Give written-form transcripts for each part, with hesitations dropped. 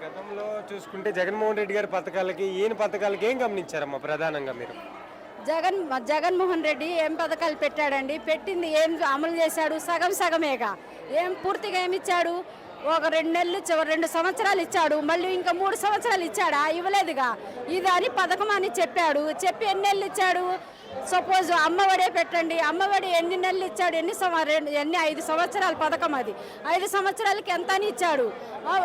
గతంలో చూసుకుంటే జగన్మోహన్ రెడ్డి గారి పథకాలకి ఈయన పథకాలకి ఏం గమనించారమ్మా ప్రధానంగా మీరు? జగన్మోహన్ రెడ్డి ఏం పథకాలు పెట్టాడండి? పెట్టింది ఏం అమలు చేశాడు? సగం సగమేగా. ఏం పూర్తిగా ఏమి ఇచ్చాడు? ఒక 2 నెలలు 2 సంవత్సరాలు ఇచ్చాడు, మళ్ళీ ఇంకా 3 సంవత్సరాలు ఇచ్చాడా? ఇవ్వలేదుగా. ఇది అని పథకం అని చెప్పాడు. చెప్పి ఎన్ని నెలలు ఇచ్చాడు? సపోజ్ అమ్మఒడే పెట్టండి, అమ్మఒడి ఎన్ని నెలలు ఇచ్చాడు? ఎన్ని 5 సంవత్సరాల పథకం అది. 5 సంవత్సరాలకి ఎంత అని ఇచ్చాడు?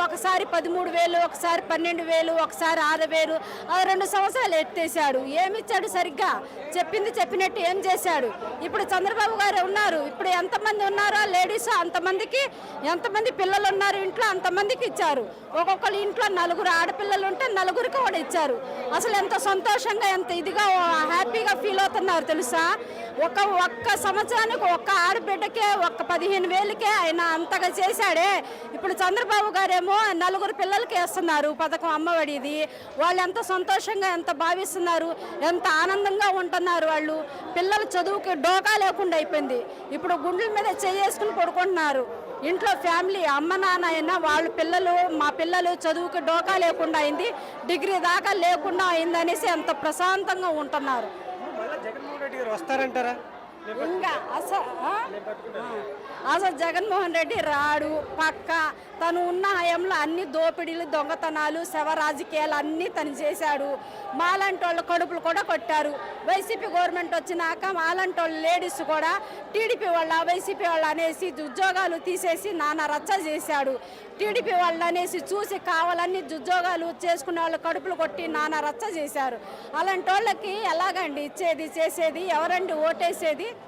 ఒకసారి 13,000, ఒకసారి 12,000, ఒకసారి 6,000. 2 సంవత్సరాలు ఎత్తేసాడు. ఏమి ఇచ్చాడు? సరిగ్గా చెప్పింది చెప్పినట్టు ఏం చేశాడు? ఇప్పుడు చంద్రబాబు గారు ఉన్నారు, ఇప్పుడు ఎంతమంది ఉన్నారో లేడీస్ అంతమందికి, ఎంతమంది పిల్లలు ఉన్నారు ఇంట్లో అంతమందికి ఇచ్చారు. ఒక్కొక్కరు ఇంట్లో 4 ఆడపిల్లలు ఉంటే 4కి కూడా ఇచ్చారు. అసలు ఎంత సంతోషంగా, ఎంత ఇదిగా హ్యాపీగా ఫీల్ అవుతున్నారు తెలుసా? ఒక్క సంవత్సరానికి ఒక్క ఆడబిడ్డకే 15,000కే ఆయన అంతగా చేశాడే. ఇప్పుడు చంద్రబాబు గారేమో 4 పిల్లలకి వేస్తున్నారు పథకం అమ్మఒడిది. వాళ్ళు ఎంత సంతోషంగా, ఎంత భావిస్తున్నారు, ఎంత ఆనందంగా ఉంటున్నారు. వాళ్ళు పిల్లల చదువుకి డోకా లేకుండా అయిపోయింది. ఇప్పుడు గుండెల మీద చేసుకుని పడుకుంటున్నారు. ఇంట్లో ఫ్యామిలీ అమ్మ నాన్న అయినా వాళ్ళ పిల్లలు, మా పిల్లలు చదువుకి డోకా లేకుండా అయింది, డిగ్రీ దాకా లేకుండా అయిందనేసి ఎంత ప్రశాంతంగా ఉంటున్నారు. జగన్మోహన్ రెడ్డి గారు వస్తారంటారా? ఇంకా అసలు జగన్మోహన్ రెడ్డి రాడు పక్క. తను ఉన్న హయాంలో అన్ని దోపిడీలు, దొంగతనాలు, శవ రాజకీయాలు అన్నీ తను చేశాడు. మాలాంటి వాళ్ళ కడుపులు కూడా కొట్టారు. వైసీపీ గవర్నమెంట్ వచ్చినాక మాలాంటి వాళ్ళు లేడీస్ కూడా టీడీపీ వాళ్ళ, వైసీపీ వాళ్ళు అనేసి ఉద్యోగాలు తీసేసి నానా రచ్చ చేశాడు. టీడీపీ వాళ్ళు అనేసి చూసి కావాలని ఉద్యోగాలు చేసుకునే వాళ్ళు కడుపులు కొట్టి నానా రచ్చ చేశారు. అలాంటి వాళ్ళకి ఎలాగండి ఇచ్చేది, చేసేది? ఎవరండి ఓటేసేది?